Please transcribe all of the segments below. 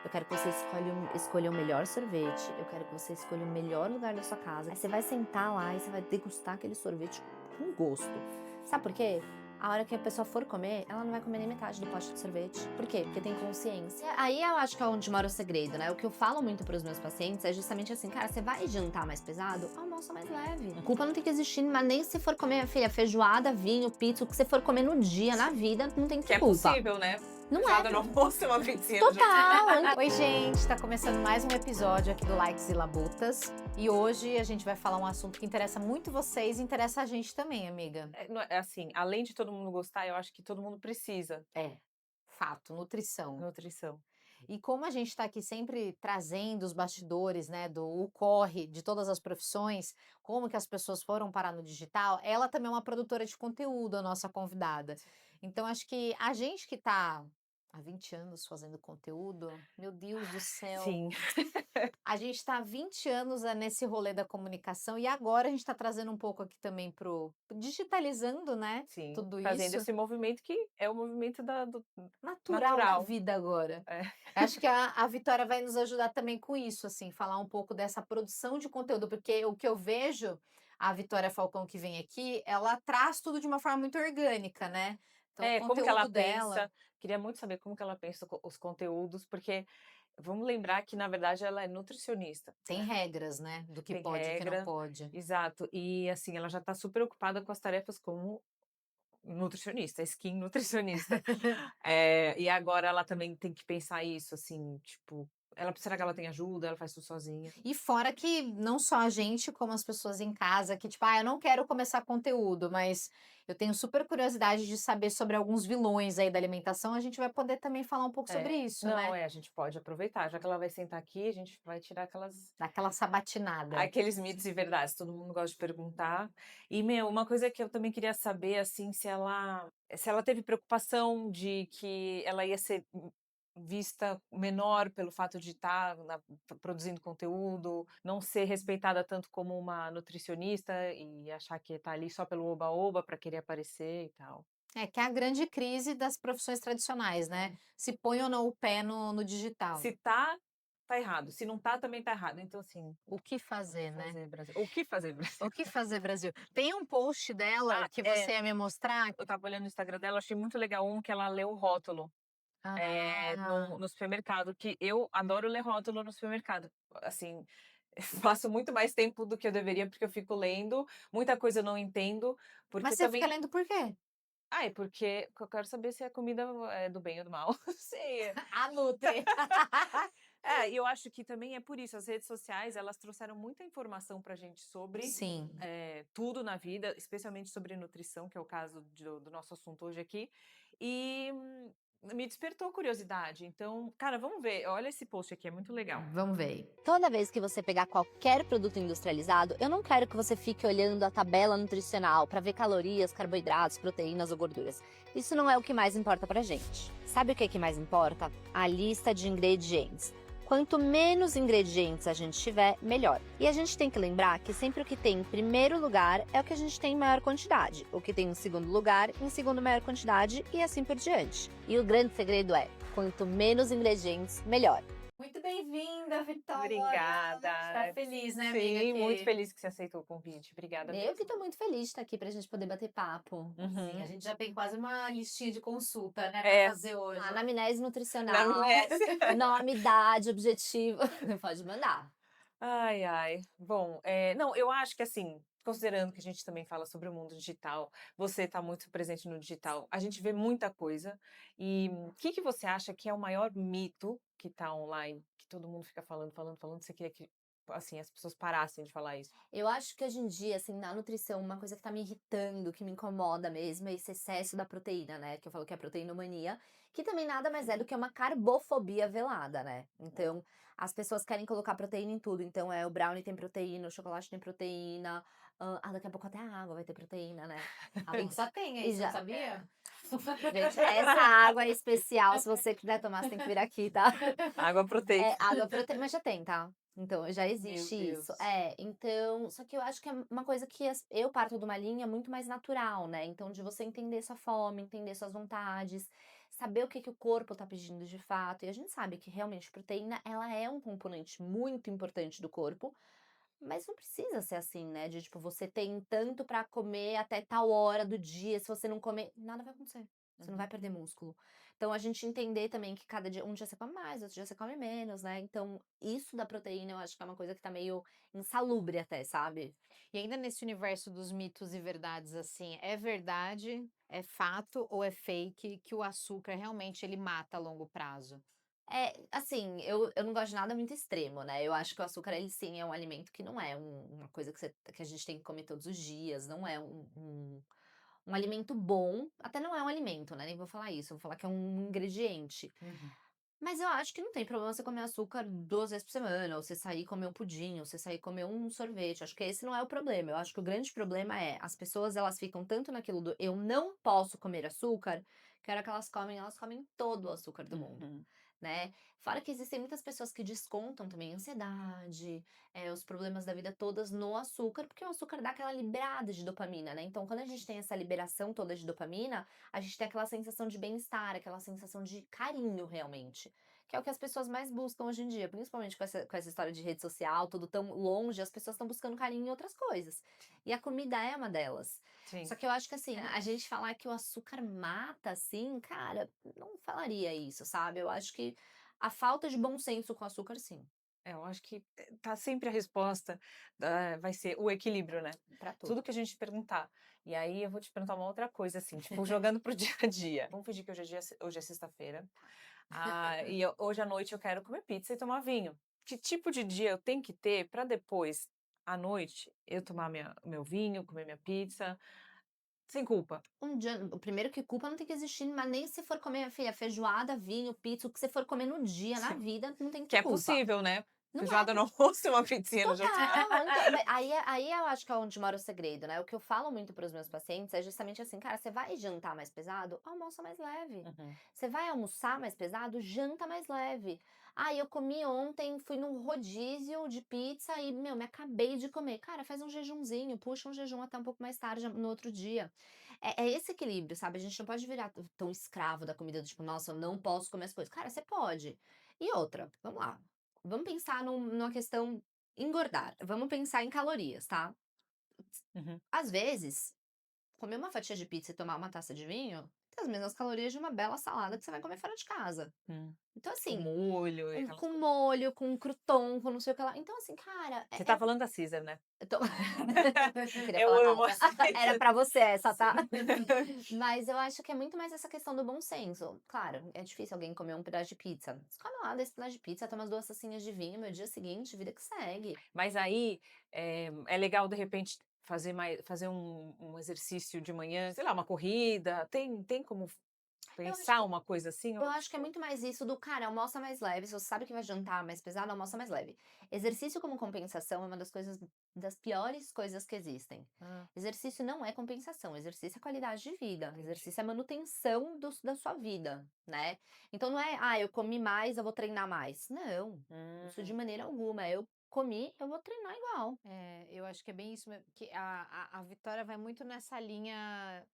eu quero que você escolha o melhor sorvete, eu quero que você escolha o melhor lugar da sua casa. Aí você vai sentar lá e você vai degustar aquele sorvete com gosto. Sabe por quê? A hora que a pessoa for comer, ela não vai comer nem metade do pote de sorvete. Por quê? Porque tem consciência. Aí eu acho que é onde mora o segredo, né? O que eu falo muito pros meus pacientes é justamente assim, cara, você vai jantar mais pesado? Almoça mais leve. A culpa não tem que existir, mas nem se for comer, filha, feijoada, vinho, pizza, o que você for comer no dia, na vida, não tem que Que ter é culpa. possível, né? Não Feijoada é. no almoço e uma pizzinha no jantar. Total! Oi, gente, tá começando mais um episódio aqui do Likes e Labutas. E hoje a gente vai falar um assunto que interessa muito vocês e interessa a gente também, amiga. É assim, além de todo mundo gostar, eu acho que todo mundo precisa É, fato, nutrição. nutrição. E como a gente tá aqui sempre trazendo os bastidores, né, do o corre de todas as profissões, como que as pessoas foram parar no digital, ela também é uma produtora de conteúdo, a nossa convidada. Então acho que a gente que tá há 20 anos fazendo conteúdo, meu Deus do céu. Sim, A gente está há 20 anos nesse rolê da comunicação e agora a gente está trazendo um pouco aqui também pro digitalizando, né, sim. tudo Fazendo isso, esse movimento que é o movimento do natural da natural. vida agora. É. Acho que a Vitória vai nos ajudar também com isso, assim, falar um pouco dessa produção de conteúdo, porque o que eu vejo, a Vitória Falcão que vem aqui, ela traz tudo de uma forma muito orgânica, né. Então o É, como que ela conteúdo dela pensa, queria muito saber como que ela pensa os conteúdos, porque vamos lembrar que na verdade ela é nutricionista, tem né, regras, né, do que tem pode e o que não regra, pode. exato, e assim, ela já está super ocupada com as tarefas como nutricionista, skin nutricionista. E agora ela também tem que pensar isso, assim, tipo, será que ela tem ajuda, ela faz tudo sozinha? E fora que não só a gente, como as pessoas em casa, que tipo, eu não quero começar conteúdo, mas eu tenho super curiosidade de saber sobre alguns vilões aí da alimentação. A gente vai poder também falar um pouco sobre isso, Não, né? a gente pode aproveitar, já que ela vai sentar aqui, a gente vai tirar Daquela sabatinada. aqueles mitos e verdades, todo mundo gosta de perguntar. E, meu, uma coisa que eu também queria saber, assim, se ela teve preocupação de que ela ia ser vista menor pelo fato de estar produzindo conteúdo, não ser respeitada tanto como uma nutricionista e achar que está ali só pelo oba-oba para querer aparecer e tal. É que é a grande crise das profissões tradicionais, né? Se põe ou não o pé no digital. Se tá, tá errado. Se não tá, também tá errado. Então, assim, O que o que fazer, né? fazer, Brasil? O que fazer, Brasil? O que fazer, Brasil? Tem um post dela Ah, que você ia me mostrar. eu estava olhando o Instagram dela, achei muito legal um que ela leu o rótulo, Ah, no supermercado, que eu adoro ler rótulo no supermercado. Assim, passo muito mais tempo do que eu deveria, porque eu fico lendo, muita coisa eu não entendo, mas porque você fica também lendo por quê? porque eu quero saber se a comida é do bem ou do mal. Sim. A Nutri. E eu acho que também é por isso, as redes sociais, elas trouxeram muita informação pra gente sobre, Sim. tudo na vida, especialmente sobre nutrição, que é o caso do nosso assunto hoje aqui, e me despertou curiosidade. Então, cara, vamos ver, olha esse post aqui, é muito legal. Vamos ver. Toda vez que você pegar qualquer produto industrializado, eu não quero que você fique olhando a tabela nutricional para ver calorias, carboidratos, proteínas ou gorduras. Isso não é o que mais importa pra gente. Sabe o que é que mais importa? A lista de ingredientes. Quanto menos ingredientes a gente tiver, melhor. E a gente tem que lembrar que sempre o que tem em primeiro lugar é o que a gente tem em maior quantidade. O que tem em segundo lugar, em segundo maior quantidade e assim por diante. E o grande segredo é, quanto menos ingredientes, melhor. Muito bem-vinda, Vitória. Obrigada. Tá feliz, né, amiga? Sim, muito feliz que você aceitou o convite. Obrigada Eu mesmo. que tô muito feliz de estar aqui pra gente poder bater papo. Sim, a Uhum. gente já tem quase uma listinha de consulta, né, É. pra fazer hoje. Anamnese Não nutricional, é? nome, idade, objetivo. Pode mandar. Ai, ai. Bom, não, eu acho que assim, considerando que a gente também fala sobre o mundo digital, você está muito presente no digital, a gente vê muita coisa. E o que que você acha que é o maior mito que está online, que todo mundo fica falando, falando, falando, você queria que, assim, as pessoas parassem de falar isso? Eu acho que hoje em dia, assim, na nutrição, uma coisa que tá me irritando, que me incomoda mesmo, é esse excesso da proteína, né? Que eu falo que é a proteinomania, que também nada mais é do que uma carbofobia velada, né? Então, as pessoas querem colocar proteína em tudo. Então, o brownie tem proteína, o chocolate tem proteína, daqui a pouco até a água vai ter proteína, né? A pizza tem, E aí, você não já, sabia? gente, essa água é especial, se você quiser tomar, você tem que vir aqui, tá? Água proteica. É, água proteína, mas já tem, tá? Então, já Meu existe isso. Deus. Então, só que eu acho que é uma coisa que eu parto de uma linha muito mais natural, né? Então, de você entender sua fome, entender suas vontades, saber o que que o corpo tá pedindo de fato. E a gente sabe que realmente proteína, ela é um componente muito importante do corpo, mas não precisa ser assim, né, de tipo, você tem tanto pra comer até tal hora do dia, se você não comer, nada vai acontecer. Você não vai Uhum. perder músculo. Então a gente entender também que cada dia um dia você come mais, outro dia você come menos, né, então isso da proteína eu acho que é uma coisa que tá meio insalubre até, sabe. E ainda nesse universo dos mitos e verdades, assim, é verdade, é fato ou é fake que o açúcar realmente ele mata a longo prazo? É, assim, eu não gosto de nada muito extremo, né, eu acho que o açúcar ele sim é um alimento que não é uma coisa que a gente tem que comer todos os dias, não é um alimento bom, até não é um alimento, né, nem vou falar isso, eu vou falar que é um ingrediente. Uhum. Mas eu acho que não tem problema você comer açúcar 2 vezes por semana, ou você sair e comer um pudim, ou você sair e comer um sorvete, acho que esse não é o problema, eu acho que o grande problema é, as pessoas elas ficam tanto naquilo do "eu não posso comer açúcar", que a hora que elas comem todo o açúcar do mundo, Uhum. né. Fora que existem muitas pessoas que descontam também a ansiedade, os problemas da vida todas no açúcar, porque o açúcar dá aquela liberada de dopamina, né, então quando a gente tem essa liberação toda de dopamina, a gente tem aquela sensação de bem-estar, aquela sensação de carinho realmente, que é o que as pessoas mais buscam hoje em dia, principalmente com essa história de rede social, tudo tão longe, as pessoas estão buscando carinho em outras coisas. E a comida é uma delas. Só Sim. que eu acho que assim, a gente falar que o açúcar mata, assim, cara, não falaria isso, sabe? Eu acho que a falta de bom senso com o açúcar, sim, É, eu acho que, tá sempre a resposta vai ser o equilíbrio, né. pra tudo. Tudo que a gente perguntar. E aí eu vou te perguntar uma outra coisa, assim, tipo, jogando para o dia a dia. Vamos fingir que hoje é sexta-feira, e hoje à noite eu quero comer pizza e tomar vinho. Que tipo de dia eu tenho que ter para depois, à noite, eu tomar meu vinho, comer minha pizza, sem culpa? Um dia, o primeiro que culpa não tem que existir, mas nem se for comer, filha, feijoada, vinho, pizza, o que você for comer no dia, na Sim. vida, não tem que Que ter é culpa. possível, né. Não é. Feijoada no almoço e uma pizzinha no jantar. Total, então, aí eu acho que é onde mora o segredo, né, o que eu falo muito para os meus pacientes é justamente assim: "Cara, você vai jantar mais pesado? Almoça mais leve. Uhum. Você vai almoçar mais pesado? Janta mais leve. Ah, eu comi ontem, fui num rodízio de pizza e, meu, me acabei de comer". Cara, faz um jejunzinho, puxa um jejum até um pouco mais tarde no outro dia. É esse equilíbrio, sabe, a gente não pode virar tão escravo da comida do tipo: "Nossa, eu não posso comer as coisas". Cara, você pode. E outra, vamos lá, vamos pensar numa questão engordar, vamos pensar em calorias, tá. Uhum. Às vezes, comer uma fatia de pizza e tomar uma taça de vinho, tem as mesmas calorias de uma bela salada que você vai comer fora de casa. Hum. Então Com assim, molho e aquelas com coisas. molho, com crouton, com não sei o que lá. Então assim, cara, Você tá falando da Caesar, né? eu tô não queria Eu falar amo nada. a Era Caesar. pra você essa, tá. Sim. Mas eu acho que é muito mais essa questão do bom senso. Claro, é difícil alguém comer um pedaço de pizza. Escolhe lá desse pedaço de pizza, toma as 2 tacinhas de vinho, meu dia seguinte, vida que segue. Mas aí, é legal de repente fazer um exercício de manhã, sei lá, uma corrida, tem como Eu acho pensar que uma coisa assim? Eu Eu acho acho que é que muito mais isso do, cara, almoça mais leve, se você sabe que vai jantar mais pesado, almoça mais leve. Exercício como compensação é uma das piores coisas que existem. ah, Exercício não é compensação, exercício é qualidade de vida, entendi. exercício é manutenção da sua vida, né. Então não é: "Ah, eu comi mais, eu vou treinar mais". Não, isso de Hum, maneira alguma, eu comi, eu vou treinar igual. É, eu acho que é bem isso mesmo, que a Vitória vai muito nessa linha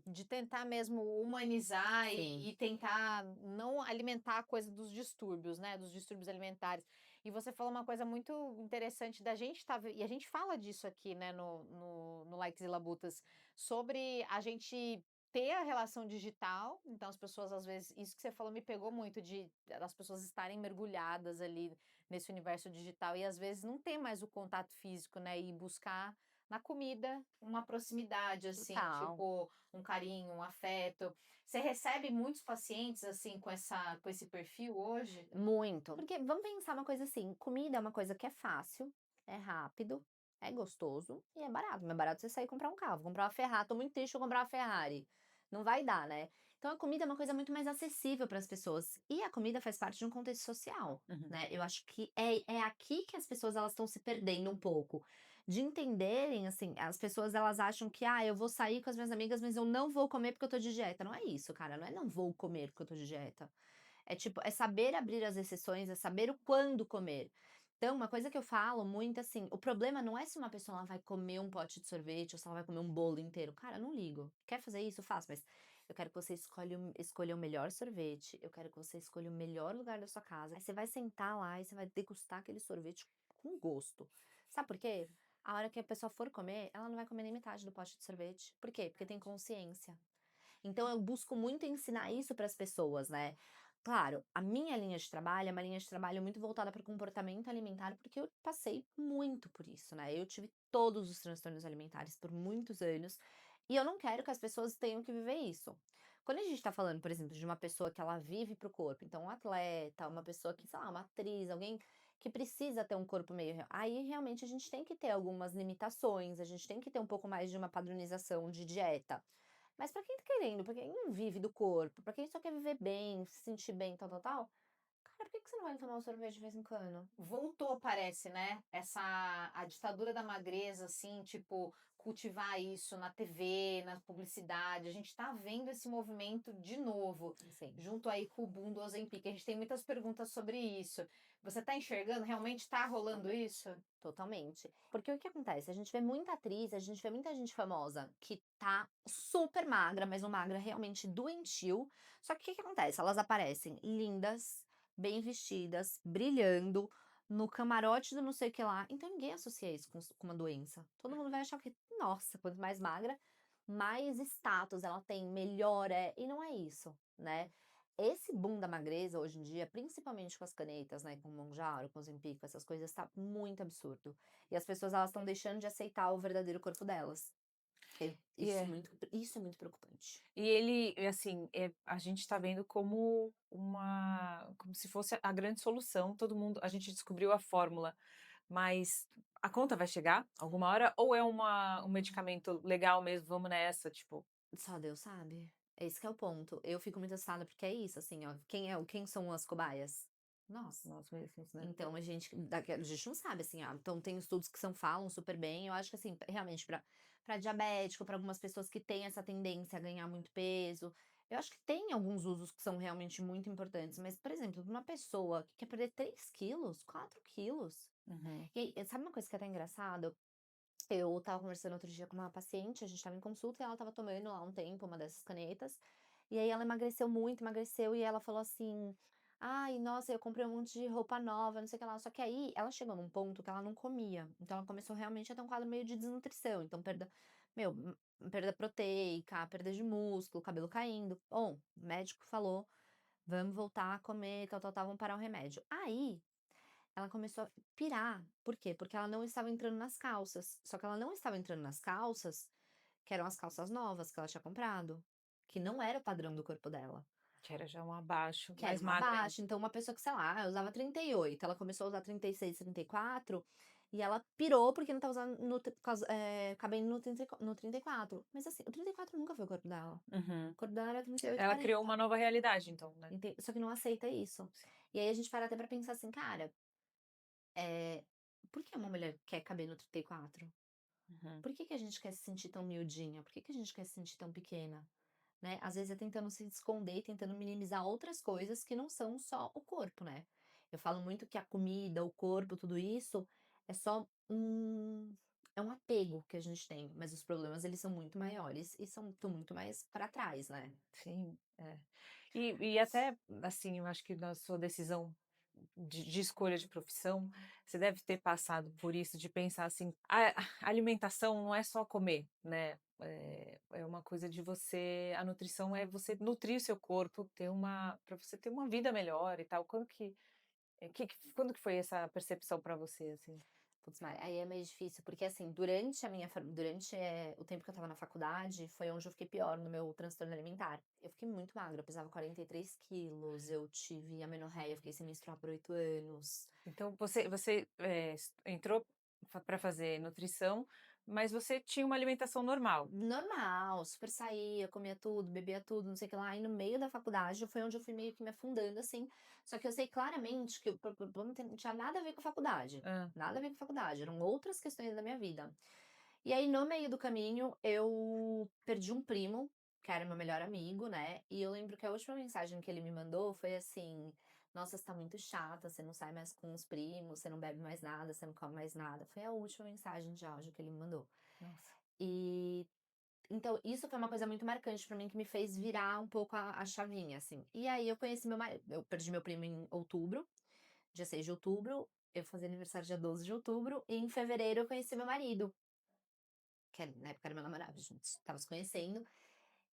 de tentar mesmo humanizar Sim, e tentar não alimentar a coisa dos distúrbios, né, dos distúrbios alimentares. E você falou uma coisa muito interessante da gente estar e a gente fala disso aqui, né, no Likes e Labutas, sobre a gente ter a relação digital, então as pessoas às vezes isso que você falou me pegou muito de as pessoas estarem mergulhadas ali nesse universo digital e às vezes não tem mais o contato físico, né, e buscar na comida uma proximidade, assim, total. tipo, um carinho, um afeto. Você recebe muitos pacientes, assim, com esse perfil hoje? Muito. Porque vamos pensar uma coisa assim, comida é uma coisa que é fácil, é rápido, é gostoso e é barato. Não é barato você sair e comprar um carro, comprar uma Ferrari, tô muito triste, vou comprar uma Ferrari. Não vai dar, né? Então a comida é uma coisa muito mais acessível para as pessoas. E a comida faz parte de um contexto social, uhum. né? Eu acho que é aqui que as pessoas elas estão se perdendo um pouco. De entenderem, assim, as pessoas elas acham que, eu vou sair com as minhas amigas, mas eu não vou comer porque eu tô de dieta. Não é isso, cara. Não é não vou comer porque eu tô de dieta. É tipo, é saber abrir as exceções, é saber o quando comer. Então, uma coisa que eu falo muito assim, o problema não é se uma pessoa ela vai comer um pote de sorvete ou se ela vai comer um bolo inteiro. Cara, eu não ligo. Quer fazer isso? Faça, mas eu quero que você escolha o melhor sorvete, eu quero que você escolha o melhor lugar da sua casa. Aí você vai sentar lá e você vai degustar aquele sorvete com gosto. Sabe por quê? A hora que a pessoa for comer, ela não vai comer nem metade do pote de sorvete. Por quê? Porque tem consciência. Então eu busco muito ensinar isso para as pessoas, né. Claro, a minha linha de trabalho é uma linha de trabalho muito voltada para o comportamento alimentar, porque eu passei muito por isso, né. Eu tive todos os transtornos alimentares por muitos anos, e eu não quero que as pessoas tenham que viver isso. Quando a gente tá falando, por exemplo, de uma pessoa que ela vive para o corpo, então um atleta, uma pessoa que, sei lá, uma atriz, alguém que precisa ter um corpo meio aí realmente a gente tem que ter algumas limitações, a gente tem que ter um pouco mais de uma padronização de dieta. Mas pra quem tá querendo, pra quem não vive do corpo, pra quem só quer viver bem, se sentir bem, tal, tal, tal, cara, por que você não vai tomar um sorvete de vez em quando? Voltou, parece, né? A ditadura da magreza, assim, tipo, cultivar isso na TV, na publicidade. A gente tá vendo esse movimento de novo, Assim, junto aí com o boom do Ozempic. A gente tem muitas perguntas sobre isso. Você tá enxergando? Realmente tá rolando isso? totalmente. Porque o que acontece? A gente vê muita atriz, a gente vê muita gente famosa que tá super magra, mas uma magra realmente doentio. Só que o que que acontece? Elas aparecem lindas, bem vestidas, brilhando, no camarote do não sei o que lá. Então ninguém associa isso com uma doença. Todo mundo vai achar que, nossa, quanto mais magra, mais status ela tem, melhor é. E não é isso, né? Esse boom da magreza hoje em dia, principalmente com as canetas, né, com o Monjaro, com o Ozempic, essas coisas, tá muito absurdo. E as pessoas elas estão deixando de aceitar o verdadeiro corpo delas. E Isso é muito preocupante. ele, assim, a gente tá vendo como se fosse a grande solução, todo mundo a gente descobriu a fórmula, mas a conta vai chegar alguma hora ou é um medicamento legal mesmo, vamos nessa, tipo Só Deus sabe. Esse que é o ponto. Eu fico muito assustada porque é isso, assim, ó, quem são as cobaias? Nós. nós mesmos, né. Então a gente não sabe, assim, então tem estudos que falam super bem, eu acho que, assim, realmente para diabético, para algumas pessoas que têm essa tendência a ganhar muito peso, eu acho que tem alguns usos que são realmente muito importantes, mas, por exemplo, pra uma pessoa que quer perder 3 quilos, 4 quilos, Uhum. e aí, sabe uma coisa que é até engraçado? Eu estava conversando outro dia com uma paciente, a gente estava em consulta e ela estava tomando lá um tempo uma dessas canetas, e aí ela emagreceu muito, emagreceu e ela falou assim: "Ai, nossa, eu comprei um monte de roupa nova, não sei o que lá", só que aí ela chegou num ponto que ela não comia, então ela começou realmente a ter um quadro meio de desnutrição, então perda proteica, perda de músculo, cabelo caindo. Bom, o médico falou: "Vamos voltar a comer, tal, tal, tal, vamos parar o remédio". Aí ela começou a pirar. Por quê? Porque ela não estava entrando nas calças. Só que ela não estava entrando nas calças, que eram as calças novas que ela tinha comprado, que não era o padrão do corpo dela, Que era já um abaixo, que era mais uma magra ainda. baixa. Então, uma pessoa que, sei lá, usava 38, ela começou a usar 36, 34, e ela pirou porque não estava usando cabendo no 34. Mas assim, o 34 nunca foi o corpo dela. Uhum. O corpo dela era 38, Ela criou 40. uma nova realidade então, né. Só que não aceita isso. Sim. E aí a gente para até pra pensar assim, cara, é, por que uma mulher quer caber no 34? Uhum. Por que que a gente quer se sentir tão miudinha? Por que que a gente quer se sentir tão pequena? Né? Às vezes é tentando se esconder, tentando minimizar outras coisas que não são só o corpo, né? Eu falo muito que a comida, o corpo, tudo isso é só é um apego que a gente tem, mas os problemas eles são muito maiores e estão muito mais para trás, né? Sim, é. E até, assim, eu acho que na sua decisão de escolha de profissão, você deve ter passado por isso, de pensar assim: a alimentação não é só comer, né, é uma coisa de a nutrição é você nutrir o seu corpo, ter uma para você ter uma vida melhor e tal. Quando que foi essa percepção para você, assim? Putz, Mari, aí é meio difícil, porque assim, durante o tempo que eu estava na faculdade, foi onde eu fiquei pior no meu transtorno alimentar. Eu fiquei muito magra, eu pesava 43 quilos, eu tive amenorreia, eu fiquei sem menstruar por 8 anos. Então você, entrou para fazer nutrição, mas você tinha uma alimentação normal? Normal, super saía, comia tudo, bebia tudo, não sei o que lá. E no meio da faculdade foi onde eu fui meio que me afundando, assim. Só que eu sei claramente que o problema não tinha nada a ver com a faculdade. Hã. Nada a ver com a faculdade, eram outras questões da minha vida. E aí, no meio do caminho, eu perdi um primo, que era meu melhor amigo, né? E eu lembro que a última mensagem que ele me mandou foi assim: Nossa, você tá muito chata, você não sai mais com os primos, você não bebe mais nada, você não come mais nada. Foi a última mensagem de áudio que ele me mandou. Nossa. E Então, isso foi uma coisa muito marcante pra mim, que me fez virar um pouco a chavinha, assim. E aí eu conheci meu marido, eu perdi meu primo em outubro, dia 6 de outubro, eu fazia aniversário dia 12 de outubro, e em fevereiro eu conheci meu marido, na época era meu namorado, a gente estava se conhecendo.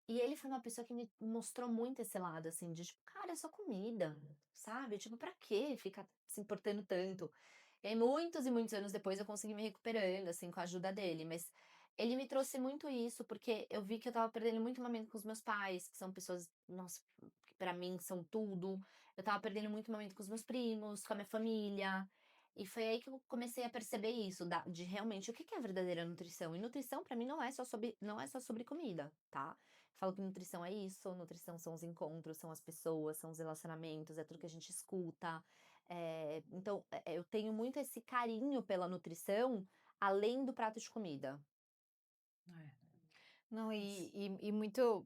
E ele foi uma pessoa que me mostrou muito esse lado, assim, de tipo, cara, é só comida, sabe? Tipo, pra que ficar se importando tanto? E aí, muitos e muitos anos depois, eu consegui me recuperando, assim, com a ajuda dele. Mas ele me trouxe muito isso, porque eu vi que eu tava perdendo muito momento com os meus pais, que são pessoas, nossa, que pra mim são tudo. Eu tava perdendo muito momento com os meus primos, com a minha família. E foi aí que eu comecei a perceber isso, de realmente o que que é a verdadeira nutrição. E nutrição, pra mim, não é só sobre comida, tá? Falo que nutrição é isso, nutrição são os encontros, são as pessoas, são os relacionamentos, é tudo que a gente escuta. Então, eu tenho muito esse carinho pela nutrição, além do prato de comida. É. Não, e muito,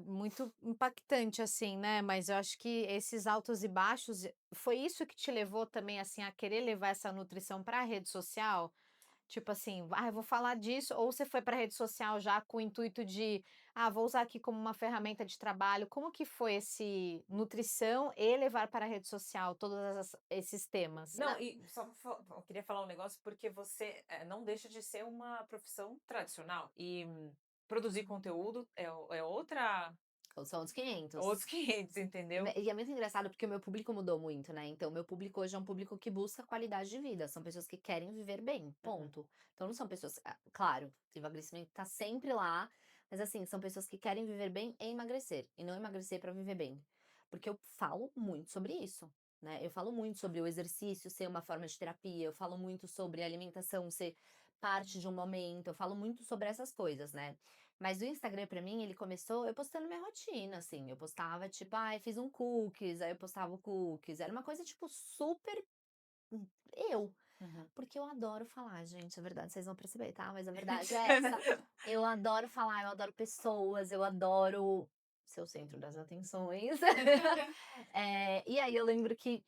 muito impactante, assim, né? Mas eu acho que esses altos e baixos, foi isso que te levou também, assim, a querer levar essa nutrição para a rede social? Tipo assim, eu vou falar disso, ou você foi para a rede social já com o intuito de, vou usar aqui como uma ferramenta de trabalho. Como que foi esse nutrição e levar para a rede social todos esses temas? Não, e só eu queria falar um negócio, porque você não deixa de ser uma profissão tradicional. E produzir conteúdo é São os 500. outros 500, entendeu? E é muito engraçado porque o meu público mudou muito, né? Então, o meu público hoje é um público que busca qualidade de vida. São pessoas que querem viver bem, ponto. Então, não são pessoas. Claro, o emagrecimento tá sempre lá, mas assim, são pessoas que querem viver bem e emagrecer. E não emagrecer pra viver bem. Porque eu falo muito sobre isso, né? Eu falo muito sobre o exercício ser uma forma de terapia, eu falo muito sobre a alimentação ser parte de um momento, eu falo muito sobre essas coisas, né? Mas o Instagram pra mim, ele começou eu postando minha rotina, assim, eu postava tipo, fiz um cookies, aí eu postava o cookies, era uma coisa tipo super eu, Uhum. porque eu adoro falar, gente, é verdade, vocês vão perceber, tá? Mas a verdade é essa, eu adoro falar, eu adoro pessoas, eu adoro ser o centro das atenções. E aí eu lembro que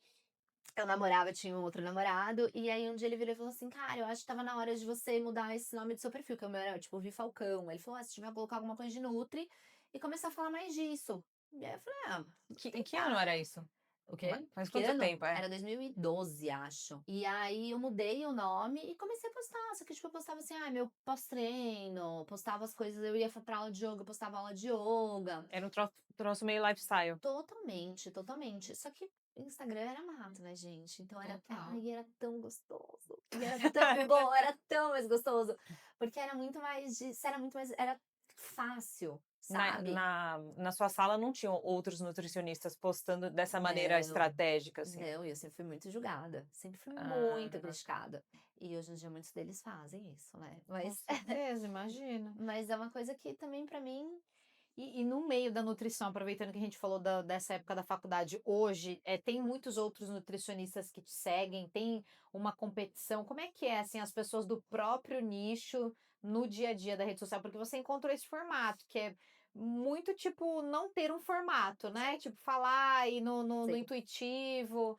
eu namorava, tinha um outro namorado, e aí um dia ele virou e falou assim: "Cara, eu acho que tava na hora de você mudar esse nome do seu perfil", que o meu era tipo Vi Falcão. Ele falou: "Se tiver colocar alguma coisa de nutri e começar a falar mais disso". E aí eu falei: vou Em que ano tentar. era isso? O quê? Faz Que quanto ano? tempo? É. Era 2012, acho. E aí eu mudei o nome e comecei a postar. Só que, tipo, eu postava assim, meu pós-treino, postava as coisas, eu ia pra aula de yoga, eu postava aula de yoga. Era um troço meio lifestyle. Totalmente, totalmente. Só que Instagram era mato, né, gente? Então Total. era tão gostoso. E era tão bom, era tão mais gostoso. Porque era fácil, Na, sabe? na, na sua sala não tinham outros nutricionistas postando dessa maneira Não, estratégica, assim? não, e eu sempre fui muito julgada, sempre fui muito Ah, criticada. E hoje em dia muitos deles fazem isso, né? Com Mas, certeza, imagina. mas é uma coisa que também pra mim, E no meio da nutrição, aproveitando que a gente falou dessa época da faculdade, hoje, tem muitos outros nutricionistas que te seguem, tem uma competição. Como é que é, assim, as pessoas do próprio nicho no dia a dia da rede social? Porque você encontrou esse formato, que é muito, tipo, não ter um formato, né? Tipo, falar e no sim, intuitivo.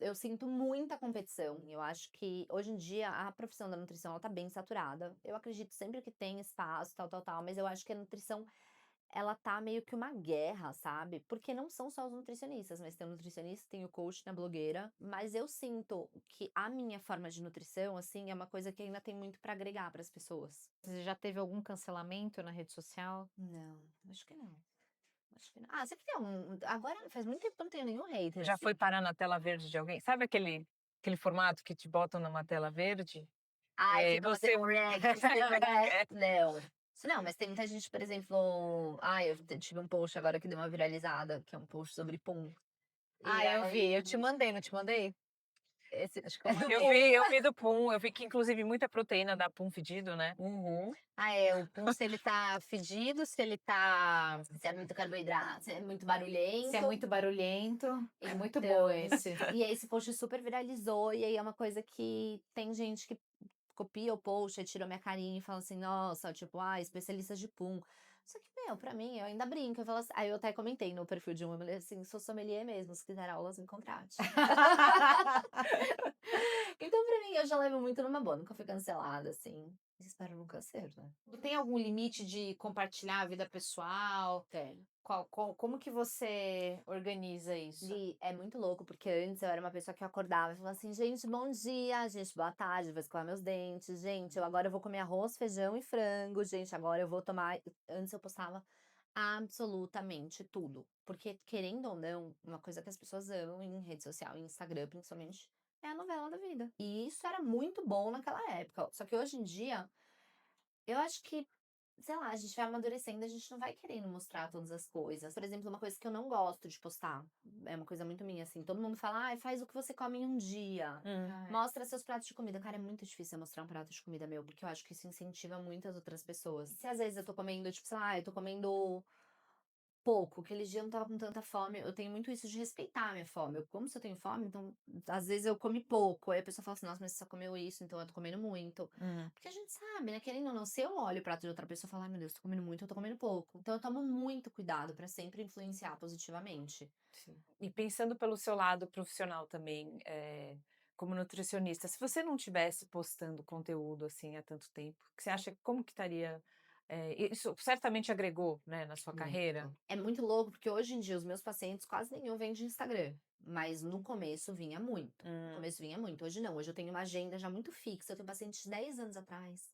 eu sinto muita competição. Eu acho que hoje em dia a profissão da nutrição ela tá bem saturada. Eu acredito sempre que tem espaço, tal, tal, tal, mas eu acho que a nutrição ela tá meio que uma guerra, sabe? Porque não são só os nutricionistas, mas tem o nutricionista, tem o coach, tem a blogueira, mas eu sinto que a minha forma de nutrição, assim, é uma coisa que ainda tem muito pra agregar para as pessoas. Você já teve algum cancelamento na rede social? Não, acho que não. Acho que não. Sempre tem agora faz muito tempo que eu não tenho nenhum hater, já assim. foi parar na tela verde de alguém? Sabe aquele formato que te botam numa tela verde? Ai, É, fica você. fazendo um react, né? Não. Isso não, mas tem muita gente, por exemplo. Eu tive um post agora que deu uma viralizada, que é um post sobre pum. E Eu vi, aí, eu te mandei, não te mandei? acho que eu Eu vi do Pum, eu vi que inclusive muita proteína dá Pum fedido, né? Uhum. O pum, se ele tá fedido, se ele tá. Se é muito carboidrato, se é muito Se é barulhento. muito barulhento. É muito bom Então, esse. e aí esse post super viralizou, e aí é uma coisa que tem gente que copia o post, aí tira minha carinha e fala assim, nossa, tipo, especialista de pum. Só que, meu, pra mim, eu ainda brinco, eu falo assim, aí eu até comentei no perfil de uma mulher assim, sou sommelier mesmo, se quiser aulas, me contrate. Então, pra mim, eu já levo muito numa boa, nunca fui cancelada, assim. Espero nunca ser, né? Tem algum limite de compartilhar a vida pessoal? Tem. Como que você organiza isso? E é muito louco, porque antes eu era uma pessoa que eu acordava e falava assim: "Gente, bom dia, gente, boa tarde, vou escovar meus dentes, gente, agora eu vou comer arroz, feijão e frango, gente, agora eu vou tomar". Antes eu postava absolutamente tudo, porque querendo ou não, uma coisa que as pessoas amam em rede social, em Instagram principalmente, é a novela da vida. E isso era muito bom naquela época, só que hoje em dia, eu acho que, sei lá, a gente vai amadurecendo, a gente não vai querendo mostrar todas as coisas. Por exemplo, uma coisa que eu não gosto de postar, é uma coisa muito minha, assim, todo mundo fala: "Ai, faz o que você come em um dia, Ai, mostra seus pratos de comida". Cara, é muito difícil eu mostrar um prato de comida meu, porque eu acho que isso incentiva muitas outras pessoas. Se às vezes eu tô comendo, tipo, sei lá, eu tô comendo pouco, aquele dia eu não estava com tanta fome, eu tenho muito isso de respeitar a minha fome, eu como se eu tenho fome, então, às vezes eu comi pouco, aí a pessoa fala assim: "Nossa, mas você só comeu isso, então eu tô comendo muito". Uhum. Porque a gente sabe, né, querendo ou não, se eu olho o prato de outra pessoa e falo: "Ai meu Deus, tô comendo muito, eu tô comendo pouco". Então eu tomo muito cuidado pra sempre influenciar positivamente. Sim. E pensando pelo seu lado profissional também, como nutricionista, se você não tivesse postando conteúdo, assim, há tanto tempo, que você acha como que estaria, isso certamente agregou, né, na sua carreira? Muito. É muito louco, porque hoje em dia os meus pacientes quase nenhum vem de Instagram, mas no começo vinha muito. No Hum, começo vinha muito, hoje não, hoje eu tenho uma agenda já muito fixa, eu tenho pacientes de 10 anos atrás,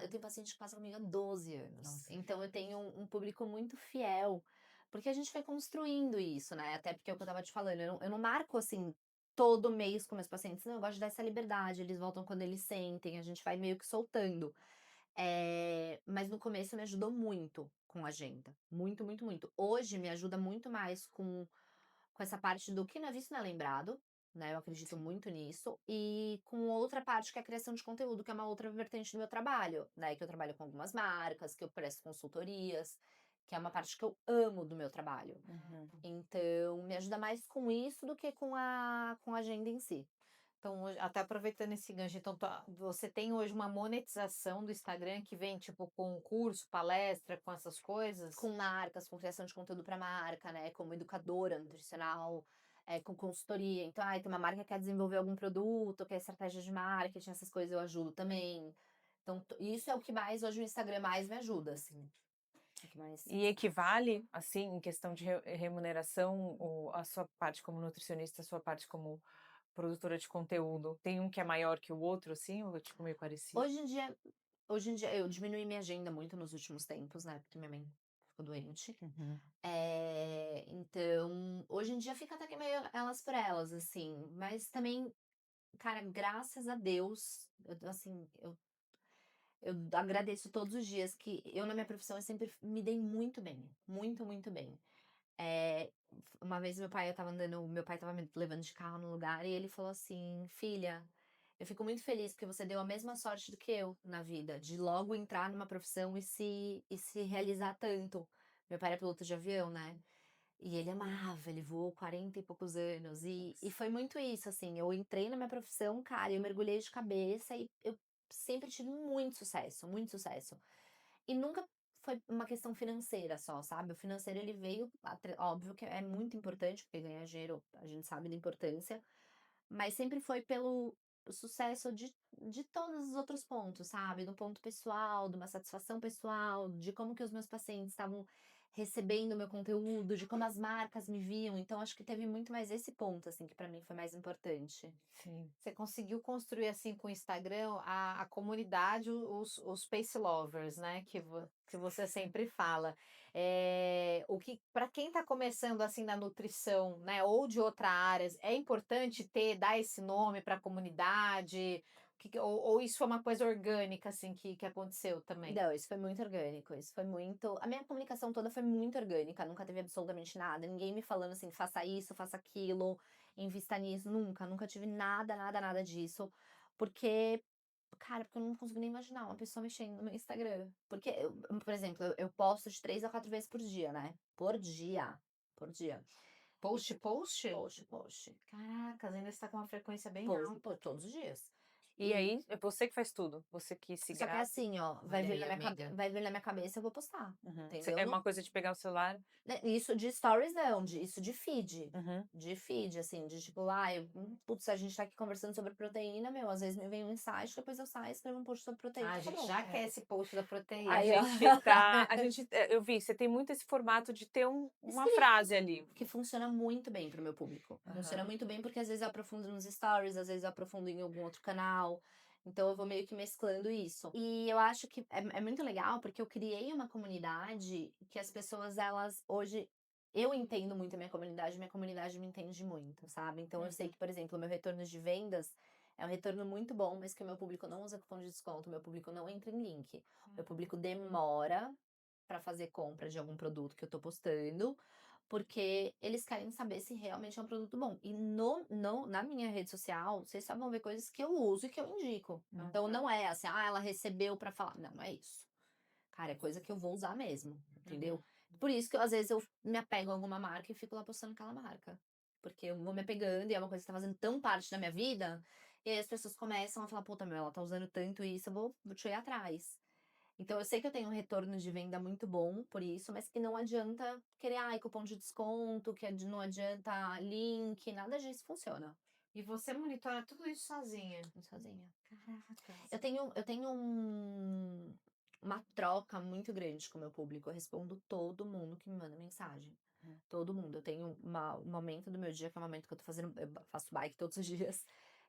eu tenho pacientes que passam comigo há 12 anos, nossa. então eu tenho um público muito fiel, porque a gente foi construindo isso, né, até porque é o que eu estava te falando, eu não marco, assim, todo mês com meus pacientes, não, eu gosto de dar essa liberdade, eles voltam quando eles sentem, a gente vai meio que soltando. Mas no começo me ajudou muito com agenda, muito, muito, muito. Hoje me ajuda muito mais com essa parte do que não é visto não é lembrado, né, eu acredito Sim. muito nisso, e com outra parte que é a criação de conteúdo, que é uma outra vertente do meu trabalho, né, que eu trabalho com algumas marcas, que eu presto consultorias, que é uma parte que eu amo do meu trabalho. Uhum. Então, me ajuda mais com isso do que com a agenda em si. então, até aproveitando esse gancho, então você tem hoje uma monetização do Instagram que vem tipo com curso, palestra, com essas coisas? Com marcas, com criação de conteúdo para marca, né, como educadora nutricional, com consultoria. Então, ai, tem uma marca que quer desenvolver algum produto, quer estratégia de marketing, essas coisas eu ajudo também. Então, isso é o que mais hoje o Instagram mais me ajuda, assim. É o que mais. E equivale, assim, em questão de remuneração, a sua parte como nutricionista, a sua parte como produtora de conteúdo, tem um que é maior que o outro, assim, ou é tipo meio parecido? Hoje em dia, hoje em dia eu diminui minha agenda muito nos últimos tempos, né? Porque minha mãe ficou doente. Uhum. Então, hoje em dia fica até que meio elas por elas, assim. Mas também, cara, graças a Deus, assim, eu agradeço todos os dias que eu, na minha profissão, eu sempre me dei muito bem. Muito, muito bem. Uma vez meu pai estava me levando de carro num lugar e ele falou assim: "Filha, eu fico muito feliz porque você deu a mesma sorte do que eu na vida, de logo entrar numa profissão e se realizar tanto". Meu pai era piloto de avião, né? E ele amava, ele voou 40 e poucos anos. E foi muito isso, assim. Eu entrei na minha profissão, cara, eu mergulhei de cabeça e eu sempre tive muito sucesso, muito sucesso. E nunca foi uma questão financeira só, sabe? O financeiro ele veio, óbvio que é muito importante, porque ganhar dinheiro a gente sabe da importância, mas sempre foi pelo sucesso de todos os outros pontos, sabe? Do ponto pessoal, de uma satisfação pessoal, de como que os meus pacientes estavam recebendo o meu conteúdo, de como as marcas me viam. Então, acho que teve muito mais esse ponto, assim, que pra mim foi mais importante. Sim. Você conseguiu construir assim com o Instagram a comunidade, os Space Lovers, né? Que você sempre fala. O que para quem está começando assim na nutrição, né? Ou de outra área, é importante dar esse nome para a comunidade? Ou isso foi uma coisa orgânica assim que aconteceu também? Não, isso foi muito orgânico, isso foi muito. A minha comunicação toda foi muito orgânica, nunca teve absolutamente nada. Ninguém me falando assim, faça isso, faça aquilo, invista nisso, nunca, nunca tive nada, nada, nada disso. Porque, cara, porque eu não consigo nem imaginar uma pessoa mexendo no meu Instagram. Porque, por exemplo, eu posto de 3 a 4 vezes por dia, né? Por dia. Por dia. Post? Post, post. Caracas, ainda está com uma frequência bem Post, alta. todos os dias. E aí, é você que faz tudo? Você que se Só que é grava? assim, ó, Olha aí, amiga. vai vir na minha cabeça, eu vou postar, Uhum. entendeu? É uma coisa de pegar o celular. Né, isso de stories não, isso de feed. Uhum. De feed, assim, de tipo, putz, a gente tá aqui conversando sobre proteína, meu, às vezes me vem um insight, depois eu saio, escrevo um post sobre proteína, Ah, a tá gente bom. já quer esse post da proteína. Aí, ó. Eu vi, você tem muito esse formato de ter uma Escrito. frase ali. Que funciona muito bem pro meu público. Funciona Aham. muito bem porque às vezes eu aprofundo nos stories, às vezes eu aprofundo em algum outro canal. Então eu vou meio que mesclando isso. E eu acho que é muito legal porque eu criei uma comunidade que as pessoas, elas hoje. Eu entendo muito a minha comunidade me entende muito, sabe? Então eu sei Uhum. que, por exemplo, o meu retorno de vendas é um retorno muito bom, mas que o meu público não usa cupom de desconto, o meu público não entra em link. O meu público demora para fazer compra de algum produto que eu tô postando, porque eles querem saber se realmente é um produto bom. E na minha rede social, vocês só vão ver coisas que eu uso e que eu indico. Então não é assim, ela recebeu pra falar. Não, não é isso. Cara, é coisa que eu vou usar mesmo, entendeu? Por isso que às vezes eu me apego a alguma marca e fico lá postando aquela marca. Porque eu vou me apegando e é uma coisa que tá fazendo tão parte da minha vida. E aí as pessoas começam a falar, puta, meu, ela tá usando tanto isso, vou te ir atrás. Então eu sei que eu tenho um retorno de venda muito bom por isso, mas que não adianta querer, cupom de desconto, não adianta link, nada disso funciona. E você monitora tudo isso sozinha. Sozinha. Caracas. Eu tenho uma troca muito grande com o meu público. Eu respondo todo mundo que me manda mensagem. Todo mundo. Eu tenho um momento do meu dia, que é o momento que eu tô fazendo. Eu faço bike todos os dias.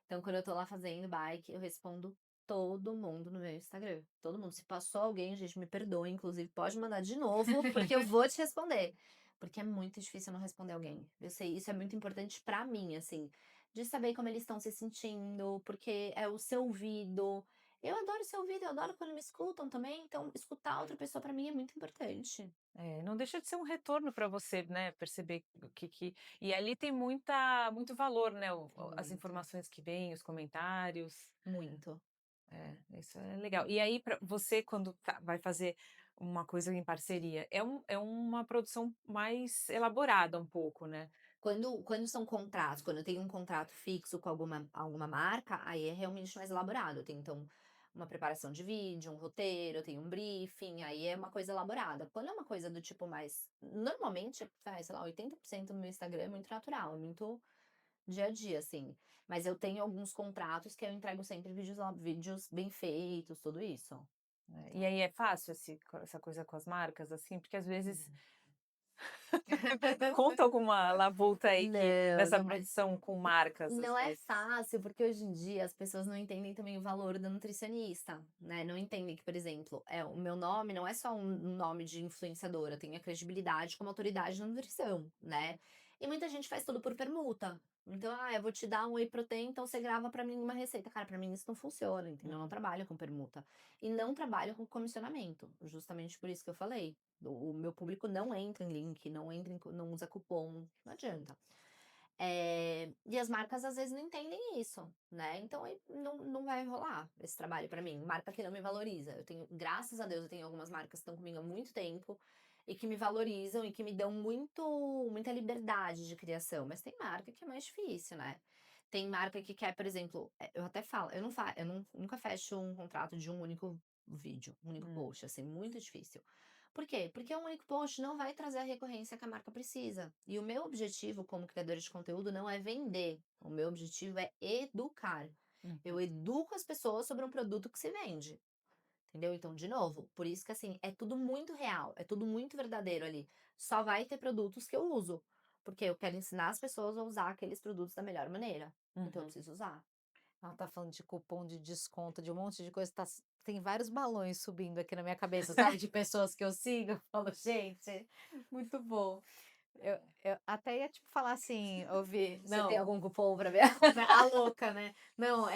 Então, quando eu tô lá fazendo bike, eu respondo todo mundo no meu Instagram. Todo mundo. Se passou alguém, gente, me perdoe. Inclusive, pode mandar de novo, porque eu vou te responder. Porque é muito difícil eu não responder alguém. Eu sei, isso é muito importante pra mim, assim, de saber como eles estão se sentindo, porque é o seu ouvido. Eu adoro ser ouvida, eu adoro quando me escutam também, então escutar outra pessoa pra mim é muito importante. É, não deixa de ser um retorno para você, né, perceber o que e ali tem muito valor, né, as Muito, informações que vêm, os comentários. muito. É, isso é legal. E aí para você quando vai fazer uma coisa em parceria, é uma produção mais elaborada um pouco, né? Quando são contratos, quando eu tenho um contrato fixo com alguma marca, aí é realmente mais elaborado. Eu tenho, então, uma preparação de vídeo, um roteiro, eu tenho um briefing, aí é uma coisa elaborada. Quando é uma coisa do tipo mais. Normalmente, sei lá, 80% do meu Instagram é muito natural, é muito dia a dia, assim. Mas eu tenho alguns contratos que eu entrego sempre vídeos bem feitos, tudo isso. E aí é fácil essa coisa com as marcas, assim? Porque às vezes conta alguma labuta aí que Não, nessa não, produção com marcas, às não é vezes. fácil, porque hoje em dia as pessoas não entendem também o valor da nutricionista, né? Não entendem que, por exemplo, o meu nome não é só um nome de influenciadora, eu tenho a credibilidade como autoridade na nutrição, né? E muita gente faz tudo por permuta. Então, eu vou te dar um whey protein, então você grava pra mim uma receita. Cara, pra mim isso não funciona, entendeu? Eu não trabalho com permuta. E não trabalho com comissionamento, justamente por isso que eu falei. O meu público não entra em link, não usa cupom, não adianta. E as marcas às vezes não entendem isso, né? Então aí não vai rolar esse trabalho pra mim. Marca que não me valoriza. Eu tenho, graças a Deus, eu tenho algumas marcas que estão comigo há muito tempo e que me valorizam e que me dão muita liberdade de criação. Mas tem marca que é mais difícil, né? Tem marca que quer, por exemplo, eu até falo, nunca fecho um contrato de um único vídeo, um único Hum, post, assim, muito difícil. Por quê? Porque um único post não vai trazer a recorrência que a marca precisa. E o meu objetivo como criadora de conteúdo não é vender. O meu objetivo é educar. uhum. Eu educo as pessoas sobre um produto que se vende. Entendeu? Então, de novo, por isso que assim, é tudo muito real, é tudo muito verdadeiro ali. Só vai ter produtos que eu uso. Porque eu quero ensinar as pessoas a usar aqueles produtos da melhor maneira. Então, eu Uhum. preciso usar. Ela tá falando de cupom de desconto, de um monte de coisa, tem vários balões subindo aqui na minha cabeça, sabe, de pessoas que eu sigo. Eu falo, gente, muito bom. Eu até ia, tipo, falar assim, ouvir, Você tem não, algum cupom para ver? a louca, né? Não,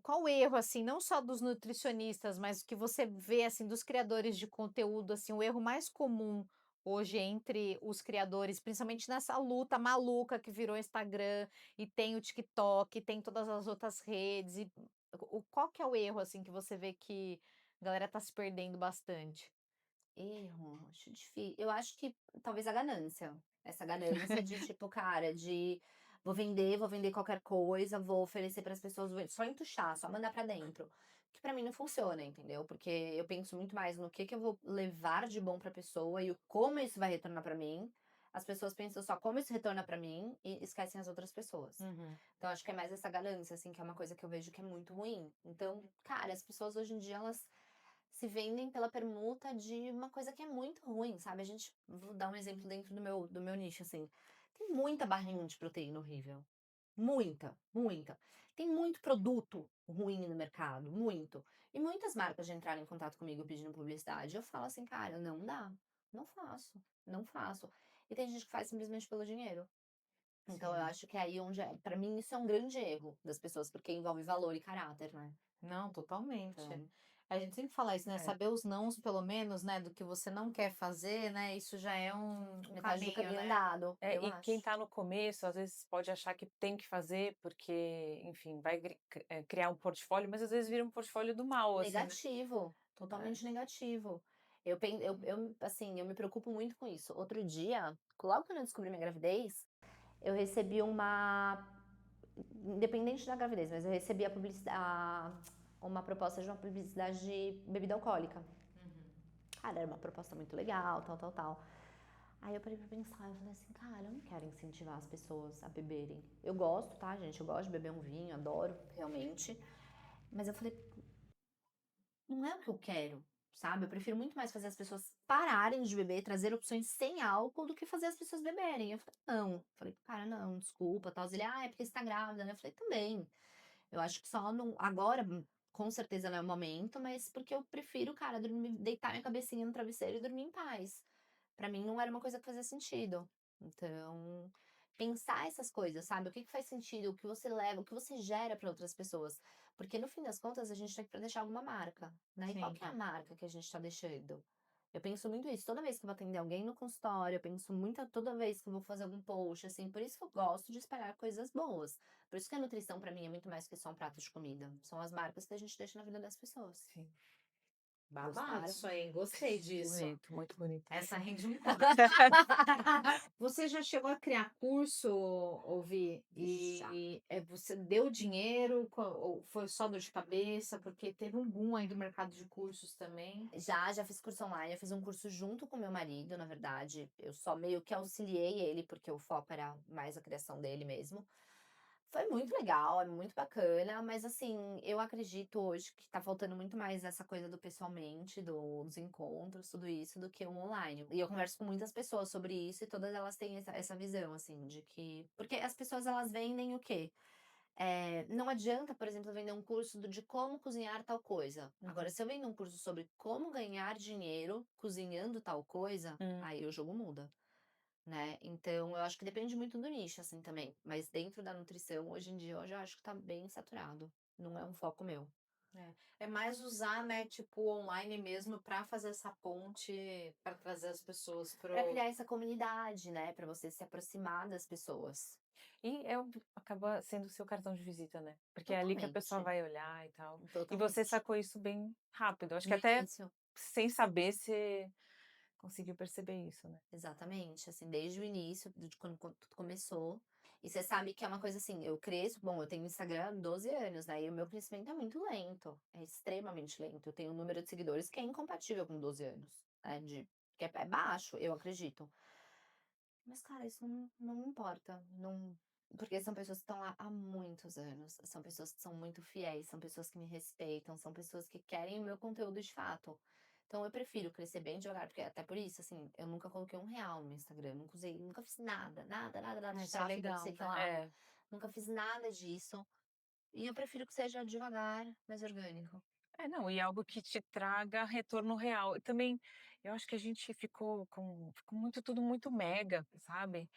qual o erro, assim, não só dos nutricionistas, mas o que você vê, assim, dos criadores de conteúdo, assim, o erro mais comum hoje entre os criadores, principalmente nessa luta maluca que virou Instagram e tem o TikTok, tem todas as outras redes, e qual que é o erro, assim, que você vê que a galera tá se perdendo bastante? Erro, acho difícil. Eu acho que talvez a ganância. Essa ganância de tipo, cara, de. vou vender qualquer coisa, vou oferecer para as pessoas, só entuchar, só mandar para dentro. Que para mim não funciona, entendeu? Porque eu penso muito mais no que eu vou levar de bom para a pessoa e o como isso vai retornar para mim. As pessoas pensam só como isso retorna para mim e esquecem as outras pessoas. Uhum. Então acho que é mais essa ganância, assim, que é uma coisa que eu vejo que é muito ruim. Então, cara, as pessoas hoje em dia, elas se vendem pela permuta de uma coisa que é muito ruim, sabe? Vou dar um exemplo dentro do meu nicho, assim. Tem muita barrinha de proteína horrível. Muita, muita. Tem muito produto ruim no mercado, muito. E muitas marcas já entraram em contato comigo pedindo publicidade. Eu falo assim, cara, não dá. Não faço. Não faço. E tem gente que faz simplesmente pelo dinheiro. Então eu Sim. acho que é aí onde, pra mim, isso é um grande erro das pessoas, porque envolve valor e caráter, né? Não, totalmente. Então, A gente sempre fala isso, né? É. Saber os nãos, pelo menos, né? Do que você não quer fazer, né? Isso já é um metade do caminho, caminho né? andado, eu E quem acho. tá no começo, às vezes, pode achar que tem que fazer, porque, enfim, vai criar um portfólio, mas às vezes vira um portfólio do mal, assim, né? Negativo, É. totalmente negativo. Assim, eu me preocupo muito com isso. Outro dia, logo quando eu descobri minha gravidez, eu recebi independente da gravidez, mas eu recebi uma proposta de uma publicidade de bebida alcoólica. Cara, era uma proposta muito legal, tal, tal, tal. Aí eu parei pra pensar, eu falei assim, cara, eu não quero incentivar as pessoas a beberem. Eu gosto, tá, gente? Eu gosto de beber um vinho, adoro, realmente. Mas eu falei, não é o que eu quero, sabe? Eu prefiro muito mais fazer as pessoas pararem de beber, trazer opções sem álcool, do que fazer as pessoas beberem. Eu falei, não. Falei, cara, não, desculpa, tal. Ele, é porque você tá grávida, né? Eu falei, também. Eu acho que só não. Agora, com certeza não é o momento, mas porque eu prefiro, cara, dormir, deitar minha cabecinha no travesseiro e dormir em paz. Pra mim não era uma coisa que fazia sentido. Então, pensar essas coisas, sabe? O que que faz sentido, o que você leva, o que você gera para outras pessoas. Porque no fim das contas a gente tá aqui pra deixar alguma marca, né? E qual que é a Sempre. marca que a gente tá deixando? Eu penso muito isso. Toda vez que eu vou atender alguém no consultório, eu penso muito toda vez que eu vou fazer algum post, assim. Por isso que eu gosto de espalhar coisas boas. Por isso que a nutrição pra mim é muito mais que só um prato de comida. São as marcas que a gente deixa na vida das pessoas. Sim. Babado Gostaram? isso aí, gostei disso. Bonito, muito bonito. Essa rende um pouco. Você já chegou a criar curso, ouvir? Já. E você deu dinheiro ou foi só dor de cabeça? Porque teve um boom aí do mercado de cursos também. Já fiz curso online, eu fiz um curso junto com meu marido, na verdade. Eu só meio que auxiliei ele, porque o foco era mais a criação dele mesmo. Foi muito legal, é muito bacana, mas assim, eu acredito hoje que tá faltando muito mais essa coisa do pessoalmente, dos encontros, tudo isso, do que o online. E eu converso com muitas pessoas sobre isso e todas elas têm essa visão, assim, de que. Porque as pessoas elas vendem o quê? Não adianta, por exemplo, eu vender um curso de como cozinhar tal coisa. Agora, Uhum. se eu vendo um curso sobre como ganhar dinheiro cozinhando tal coisa, Hum. aí o jogo muda, né? Então, eu acho que depende muito do nicho, assim, também. Mas dentro da nutrição, hoje em dia, eu já acho que tá bem saturado. Não é um foco meu. É mais usar, né, tipo, online mesmo para fazer essa ponte, para trazer as pessoas Pra pro. criar essa comunidade, né? Pra você se aproximar das pessoas. E acaba sendo o seu cartão de visita, né? Porque é ali que a pessoa Totalmente. vai olhar e tal. E você Totalmente. sacou isso bem rápido. Acho que No até início. sem saber você conseguiu perceber isso, né? Exatamente, assim, desde o início, de quando tudo começou. E você sabe que é uma coisa assim, eu cresço, bom, eu tenho Instagram há 12 anos, né? E o meu crescimento é muito lento, é extremamente lento. Eu tenho um número de seguidores que é incompatível com 12 anos, né? Que é baixo, eu acredito. Mas, cara, isso não me importa. Não, porque são pessoas que estão lá há muitos anos. São pessoas que são muito fiéis, são pessoas que me respeitam, são pessoas que querem o meu conteúdo de fato. Então eu prefiro crescer bem devagar, porque até por isso, assim, eu nunca coloquei R$ 1 no meu Instagram, nunca usei, nunca fiz nada, nada, nada, nada Ah, de isso é tráfego, de sei legal. que lá. É. Nunca fiz nada disso. E eu prefiro que seja devagar, mais orgânico. Não, e algo que te traga retorno real. E também, eu acho que a gente ficou muito tudo muito mega, sabe?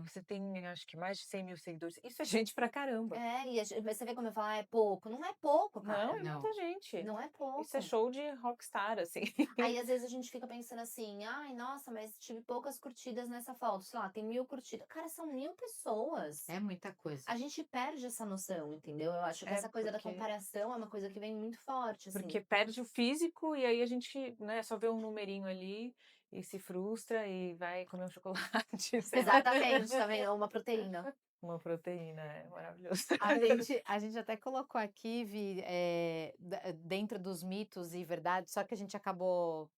Você tem, acho que mais de 100.000 seguidores. Isso é gente pra caramba. Mas você vê como eu falo, é pouco. Não é pouco, Não, cara. é muita Não. gente. Não é Isso é pouco. show de rockstar, assim. Aí, às vezes, a gente fica pensando assim, ai, nossa, mas tive poucas curtidas nessa foto. Sei lá, tem 1.000 curtidas. Cara, são 1.000 pessoas. É muita coisa. A gente perde essa noção, entendeu? Eu acho que É, essa coisa da porque comparação é uma coisa que vem muito forte, assim. porque perde o físico e aí a gente, né, só vê um numerinho ali e se frustra e vai comer um chocolate, sei lá. Exatamente, também é uma proteína. Uma proteína, é maravilhoso. A gente até colocou aqui, Vi, dentro dos mitos e verdades, só que a gente acabou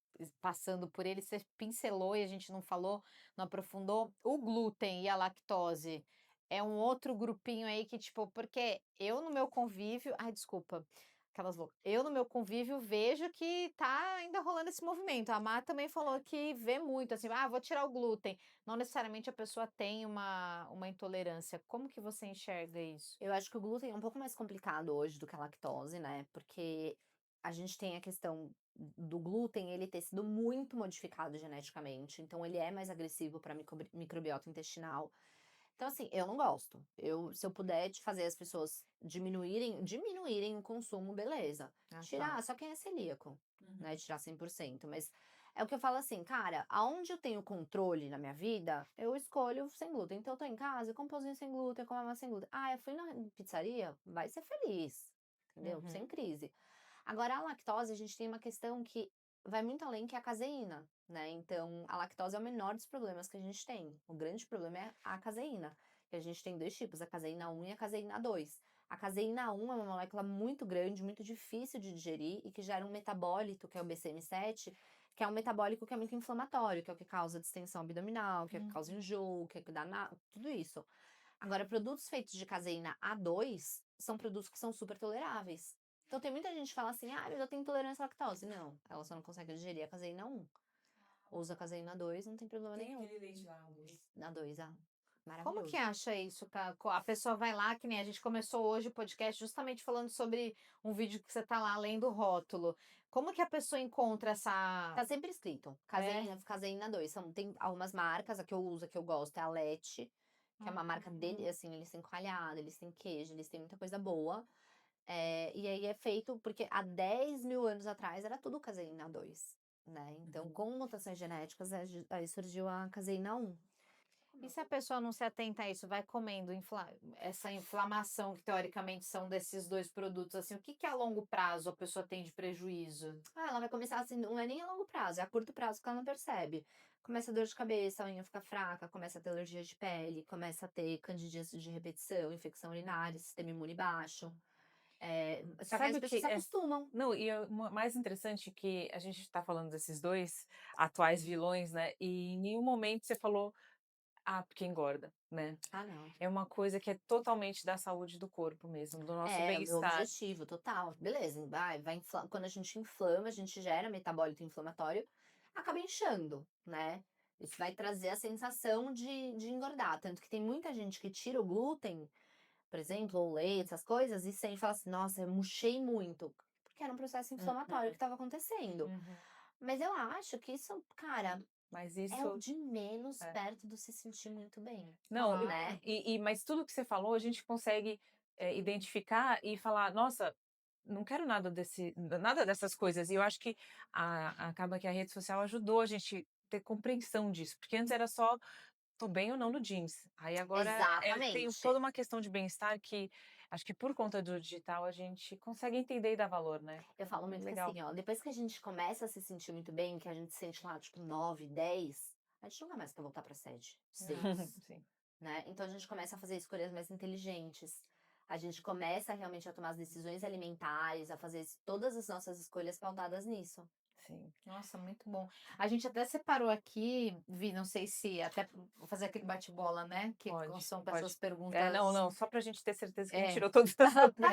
passando por ele, você pincelou e a gente não falou, não aprofundou. O glúten e a lactose é um outro grupinho aí que, tipo, porque eu no meu convívio. Ai, desculpa. Aquelas loucas. Eu no meu convívio vejo que tá ainda rolando esse movimento. A Má também falou que vê muito, assim, vou tirar o glúten. Não necessariamente a pessoa tem uma intolerância. Como que você enxerga isso? Eu acho que o glúten é um pouco mais complicado hoje do que a lactose, né? Porque a gente tem a questão do glúten, ele ter sido muito modificado geneticamente, então ele é mais agressivo para microbiota intestinal. Então, assim, eu não gosto. Se eu puder te fazer as pessoas diminuírem o consumo, beleza. Ah, tá. Tirar, só quem é celíaco, né? Tirar 100%. Mas é o que eu falo assim, cara, aonde eu tenho controle na minha vida, eu escolho sem glúten. Então, eu tô em casa, eu como pãozinho sem glúten, eu como massa sem glúten. Eu fui na pizzaria, vai ser feliz, entendeu? Sem crise. Agora, a lactose, a gente tem uma questão que vai muito além, que é a caseína, né? Então, a lactose é o menor dos problemas que a gente tem. O grande problema é a caseína. E a gente tem dois tipos, a caseína 1 e a caseína 2. A caseína 1 é uma molécula muito grande, muito difícil de digerir e que gera um metabólito, que é o BCM7, que é um metabólico que é muito inflamatório, que é o que causa distensão abdominal, que é o que causa enjoo, que é o que dá tudo isso. Agora, produtos feitos de caseína A2 são produtos que são super toleráveis. Então, tem muita gente que fala assim, mas eu tenho intolerância à lactose. Não, ela só não consegue digerir a caseína 1. Usa a caseína 2, não tem problema Tem nenhum. aquele leite lá, Luiz. Na 2, Como que maravilhoso. acha isso? A pessoa vai lá, que nem a gente começou hoje o podcast justamente falando sobre um vídeo que você tá lá lendo o rótulo. Como que a pessoa encontra essa. Tá sempre escrito. Caseína 2. Tem algumas marcas, a que eu uso, a que eu gosto é a Lete, que é uma marca dele, assim, eles têm coalhada, eles têm queijo, eles têm muita coisa boa. E aí é feito porque há 10 mil anos atrás era tudo caseína 2, né? Então, com mutações genéticas, aí surgiu a caseína 1. E se a pessoa não se atenta a isso, vai comendo essa inflamação que teoricamente são desses dois produtos, assim, o que que a longo prazo a pessoa tem de prejuízo? Ela vai começar assim, não é nem a longo prazo, é a curto prazo que ela não percebe. Começa a dor de cabeça, a unha fica fraca, começa a ter alergia de pele, começa a ter candidíase de repetição, infecção urinária, sistema imune baixo. Só que as Sabe o pessoas que se é? acostumam. Não, e o mais interessante é que a gente está falando desses dois atuais vilões, né? E em nenhum momento você falou, porque engorda, né? Não. É uma coisa que é totalmente da saúde do corpo mesmo, do nosso É, o meu bem-estar. objetivo total. Beleza, quando a gente inflama, a gente gera metabólito inflamatório, acaba inchando, né? Isso vai trazer a sensação de engordar. Tanto que tem muita gente que tira o glúten, por exemplo, ou leite, essas coisas, e sente fala assim, nossa, eu murchei muito. Porque era um processo inflamatório que estava acontecendo. Mas eu acho que isso, cara, Mas é o isso. de menos É. perto do se sentir muito bem. Não, Né? mas tudo que você falou, a gente consegue identificar e falar, nossa, não quero nada dessas coisas. E eu acho que acaba que a rede social ajudou a gente ter compreensão disso, porque antes era só tô bem ou não no jeans. Aí agora tem Exatamente. toda uma questão de bem-estar que acho que por conta do digital a gente consegue entender e dar valor, né? Eu falo muito que Legal. assim, ó, depois que a gente começa a se sentir muito bem, que a gente se sente lá, tipo, 9, 10, a gente nunca mais quer voltar pra sede, 6, Sim. né? Então a gente começa a fazer escolhas mais inteligentes. A gente começa realmente a tomar as decisões alimentares, a fazer todas as nossas escolhas pautadas nisso. Sim. Nossa, muito bom. A gente até separou aqui, Vi, não sei se até vou fazer aquele bate-bola, né? Que são com essas Pode. perguntas. Não, só pra gente ter certeza que a gente É, tirou todas as dúvidas.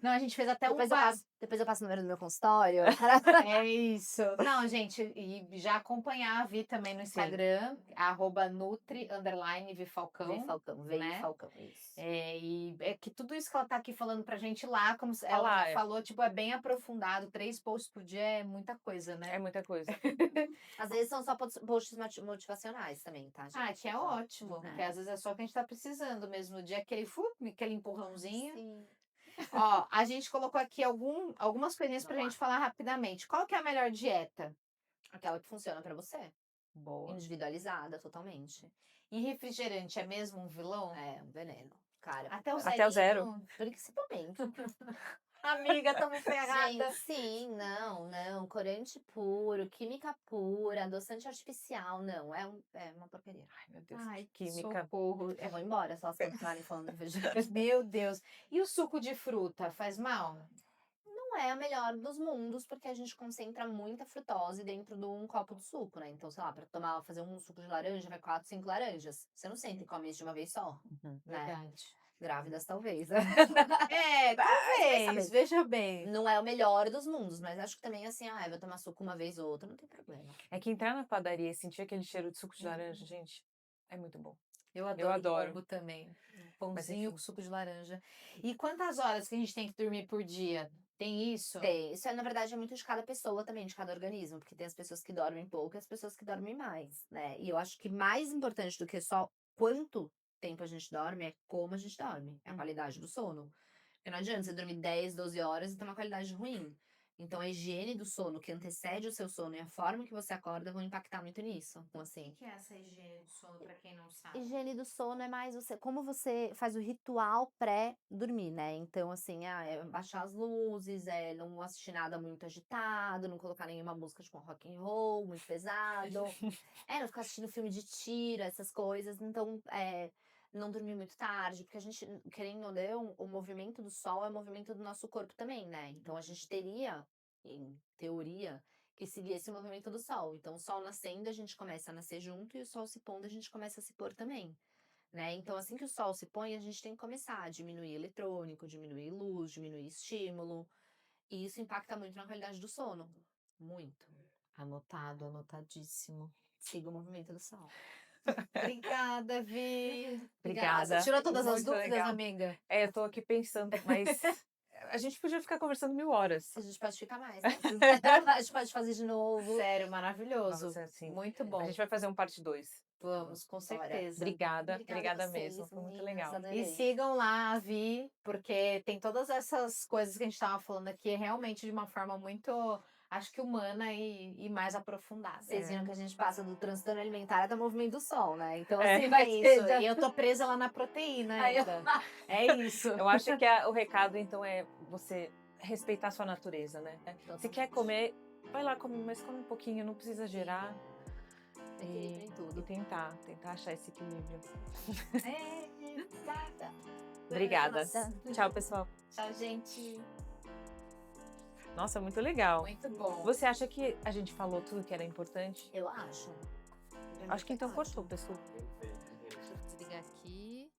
não, a gente fez até Depois eu passo o número do meu consultório. É isso. Não, gente, e já acompanhar a Vi também no Instagram, @nutri_vifalcão, Vem Falcão, veio né? Falcão, isso. E é que tudo isso que ela tá aqui falando pra gente lá, como ela Falar, já falou, tipo, é bem aprofundado. 3 posts por dia é muita coisa, né? é muita coisa. Às vezes são só posts motivacionais também, tá, gente? Que é ótimo, porque às vezes é só o que a gente tá precisando mesmo, no dia aquele empurrãozinho. Sim. Ó, a gente colocou aqui algumas coisinhas pra Vamos gente falar rapidamente. Qual que é a melhor dieta? Aquela que funciona pra você. Boa. Individualizada, totalmente. E refrigerante é mesmo um vilão? É um veneno. Cara, Até o Até o zero. zerinho. principalmente. Amiga, tamo ferrada. Gente, sim, não. Corante puro, química pura, adoçante artificial, não. É uma porcaria. Ai, meu Deus, Ai, que química. socorro. Eu vou embora se elas continuarem falando de refrigerante. Meu Deus. E o suco de fruta, faz mal? Não é a melhor dos mundos, porque a gente concentra muita frutose dentro de um copo de suco, né? Então, sei lá, pra tomar, fazer um suco de laranja, vai 4, 5 laranjas. Você não senta e come isso de uma vez só, Uhum. né? Verdade. Grávidas, talvez. É, talvez, saber. veja bem. Não é o melhor dos mundos, mas acho que também, assim, eu vou tomar suco uma vez ou outra, não tem problema. É que entrar na padaria e sentir aquele cheiro de suco de laranja, gente, é muito bom. Eu adoro adoro. combo também. Um pãozinho com enfim. suco de laranja. E quantas horas que a gente tem que dormir por dia? Tem isso? Tem. Isso, na verdade, é muito de cada pessoa também, de cada organismo, porque tem as pessoas que dormem pouco e as pessoas que dormem mais, né? E eu acho que mais importante do que só quanto tempo a gente dorme é como a gente dorme, é a qualidade do sono. Porque não adianta você dormir 10, 12 horas e ter uma qualidade ruim. Então, a higiene do sono que antecede o seu sono e a forma que você acorda vão impactar muito nisso. Então, assim, O que é essa higiene do sono, pra quem não sabe? higiene do sono é mais como você faz o ritual pré-dormir, né? Então, assim, é baixar as luzes, é não assistir nada muito agitado, não colocar nenhuma música tipo rock and roll, muito pesado. Não ficar assistindo filme de tiro, essas coisas. Então, não dormir muito tarde, porque a gente, querendo ou não, o movimento do sol é o movimento do nosso corpo também, né? Então, a gente teria, em teoria, que seguir esse movimento do sol. Então, o sol nascendo, a gente começa a nascer junto, e o sol se pondo, a gente começa a se pôr também, né? Então, assim que o sol se põe, a gente tem que começar a diminuir eletrônico, diminuir luz, diminuir estímulo, e isso impacta muito na qualidade do sono. Muito. Anotado, anotadíssimo. Siga o movimento do sol. Obrigada, Vi. Obrigada. Tirou todas as Muito dúvidas, legal. amiga? Eu tô aqui pensando, mas a gente podia ficar conversando 1000 horas. A gente pode ficar mais, tá? A gente pode fazer de novo. Sério, maravilhoso. Vamos assim. Muito A bom. gente vai fazer um parte 2. Vamos, com Bora. certeza. Obrigada Obrigada a mesmo. vocês, Foi muito meninas, legal. adorei. E sigam lá a Vi, porque tem todas essas coisas que a gente estava falando aqui, realmente de uma forma muito, acho que humana e mais aprofundada. Vocês viram que a gente passa do transtorno alimentar até o movimento do sol, né? Então, É. assim, É vai ter... isso. E eu tô presa lá na proteína Aí eu- ainda. É isso. Eu acho que o recado, então, é você respeitar a sua natureza, né? Se quer comer, vai lá comer, mas come um pouquinho, não precisa gerar. Equilíbrio em E tudo. tentar achar esse equilíbrio. Obrigada. Obrigada. Nossa. Tchau, pessoal. Tchau, gente. Nossa, muito legal. Muito bom. Você acha que a gente falou tudo que era importante? Eu acho. Acho que então cortou, pessoal.